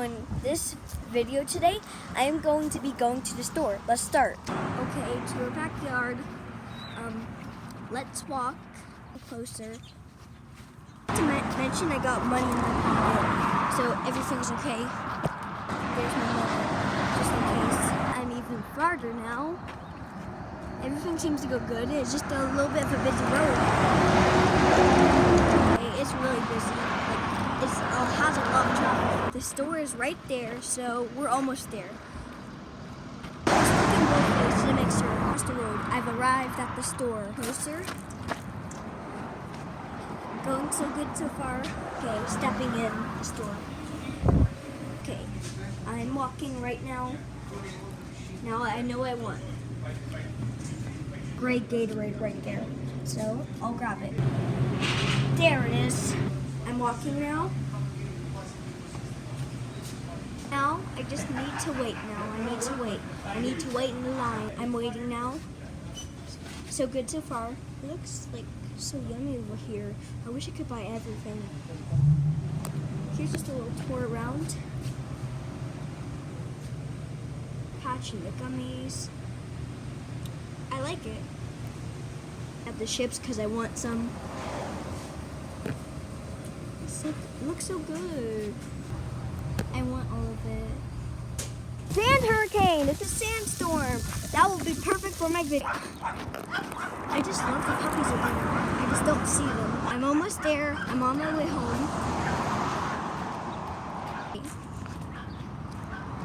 In this video today, I am going to be going to the store. Let's start. Okay, to our backyard. Let's walk closer. To mention, I got money in my pocket, so everything's okay. There's my money, just in case. I'm even farther now. Everything seems to go good. It's just a little bit of a busy road. Okay, it's really busy. It has a lot of traffic. The store is right there, so we're almost there. Just looking both ways to make sure. Across the road. I've arrived at the store. Closer. Going so good so far. Okay, stepping in the store. Okay, I'm walking right now. Now I know what I want. Great Gatorade right there. So I'll grab it. There it is. I'm walking now. Now, I just need to wait now. I need to wait. I need to wait in the line. I'm waiting now. So good so far. It looks like so yummy over here. I wish I could buy everything. Here's just a little tour around. Patching the gummies. I like it. At the chips because I want some. It looks so good. I want all of it. Sand hurricane! It's a sandstorm! That will be perfect for my video. I just love the puppies over there. I just don't see them. I'm almost there. I'm on my way home.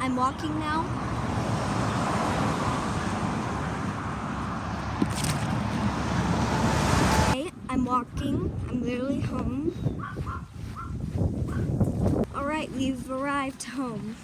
I'm walking now. Okay, I'm walking. I'm literally home. Alright, we've arrived home.